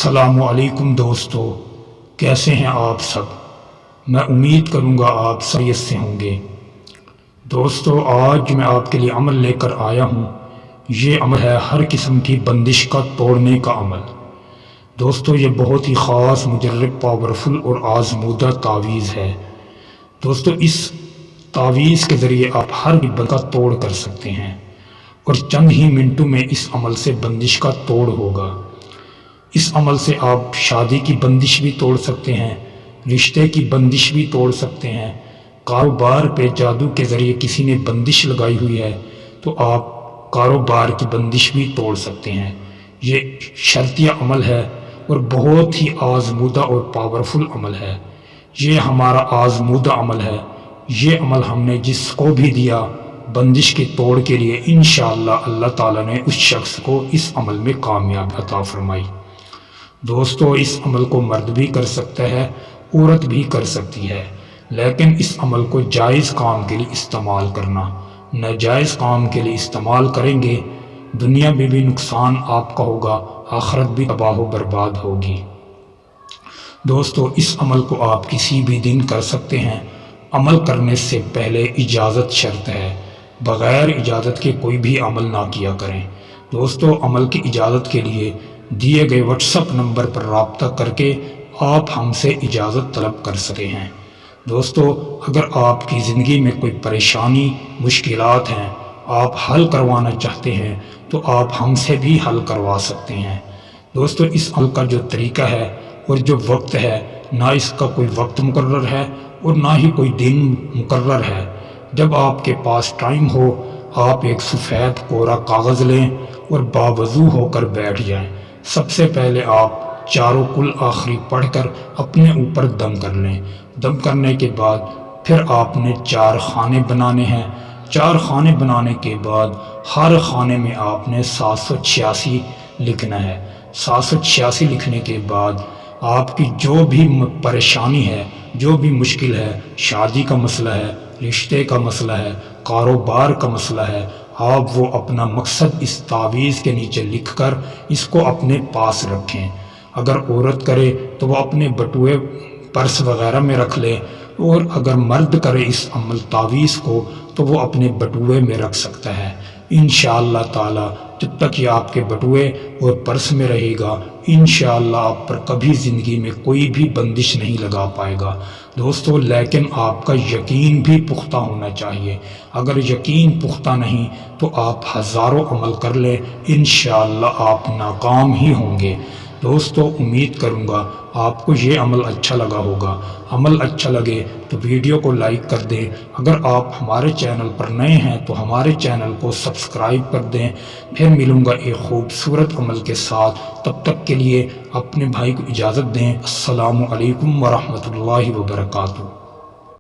السلام علیکم دوستو، کیسے ہیں آپ سب؟ میں امید کروں گا آپ خیریت سے ہوں گے۔ دوستو، آج میں آپ کے لیے عمل لے کر آیا ہوں۔ یہ عمل ہے ہر قسم کی بندش کا توڑنے کا عمل۔ دوستو، یہ بہت ہی خاص، مجرب، پاورفل اور آزمودہ تعویذ ہے۔ دوستو، اس تعویذ کے ذریعے آپ ہر بندش کا توڑ کر سکتے ہیں اور چند ہی منٹوں میں اس عمل سے بندش کا توڑ ہوگا۔ اس عمل سے آپ شادی کی بندش بھی توڑ سکتے ہیں، رشتے کی بندش بھی توڑ سکتے ہیں، کاروبار پہ جادو کے ذریعے کسی نے بندش لگائی ہوئی ہے تو آپ کاروبار کی بندش بھی توڑ سکتے ہیں۔ یہ شرطیہ عمل ہے اور بہت ہی آزمودہ اور پاورفل عمل ہے۔ یہ ہمارا آزمودہ عمل ہے۔ یہ عمل ہم نے جس کو بھی دیا بندش کے توڑ کے لیے، انشاءاللہ اللہ تعالیٰ نے اس شخص کو اس عمل میں کامیابی عطا فرمائی۔ دوستو، اس عمل کو مرد بھی کر سکتا ہے، عورت بھی کر سکتی ہے، لیکن اس عمل کو جائز کام کے لیے استعمال کرنا۔ ناجائز کام کے لیے استعمال کریں گے، دنیا میں بھی نقصان آپ کا ہوگا، آخرت بھی تباہ و برباد ہوگی۔ دوستو، اس عمل کو آپ کسی بھی دن کر سکتے ہیں۔ عمل کرنے سے پہلے اجازت شرط ہے، بغیر اجازت کے کوئی بھی عمل نہ کیا کریں۔ دوستو، عمل کی اجازت کے لیے دیے گئے واٹس ایپ نمبر پر رابطہ کر کے آپ ہم سے اجازت طلب کر سکتے ہیں۔ دوستو، اگر آپ کی زندگی میں کوئی پریشانی، مشکلات ہیں، آپ حل کروانا چاہتے ہیں تو آپ ہم سے بھی حل کروا سکتے ہیں۔ دوستو، اس عمل کا جو طریقہ ہے اور جو وقت ہے، نہ اس کا کوئی وقت مقرر ہے اور نہ ہی کوئی دن مقرر ہے۔ جب آپ کے پاس ٹائم ہو، آپ ایک سفید کوڑا کاغذ لیں اور باوضو ہو کر بیٹھ جائیں۔ سب سے پہلے آپ چاروں کل آخری پڑھ کر اپنے اوپر دم کر لیں۔ دم کرنے کے بعد پھر آپ نے 4 خانے بنانے ہیں۔ 4 خانے بنانے کے بعد ہر خانے میں آپ نے 786 لکھنا ہے۔ 786 لکھنے کے بعد آپ کی جو بھی پریشانی ہے، جو بھی مشکل ہے، شادی کا مسئلہ ہے، رشتے کا مسئلہ ہے، کاروبار کا مسئلہ ہے، آپ وہ اپنا مقصد اس تعویذ کے نیچے لکھ کر اس کو اپنے پاس رکھیں۔ اگر عورت کرے تو وہ اپنے بٹوے، پرس وغیرہ میں رکھ لے، اور اگر مرد کرے اس عمل تعویذ کو تو وہ اپنے بٹوے میں رکھ سکتا ہے۔ انشاءاللہ تعالی جب تک یہ آپ کے بٹوے اور پرس میں رہے گا، انشاءاللہ آپ پر کبھی زندگی میں کوئی بھی بندش نہیں لگا پائے گا۔ دوستو، لیکن آپ کا یقین بھی پختہ ہونا چاہیے۔ اگر یقین پختہ نہیں تو آپ ہزاروں عمل کر لیں، انشاءاللہ آپ ناکام ہی ہوں گے۔ دوستو، امید کروں گا آپ کو یہ عمل اچھا لگا ہوگا۔ عمل اچھا لگے تو ویڈیو کو لائک کر دیں۔ اگر آپ ہمارے چینل پر نئے ہیں تو ہمارے چینل کو سبسکرائب کر دیں۔ پھر ملوں گا ایک خوبصورت عمل کے ساتھ، تب تک کے لیے اپنے بھائی کو اجازت دیں۔ السلام علیکم ورحمۃ اللہ وبرکاتہ۔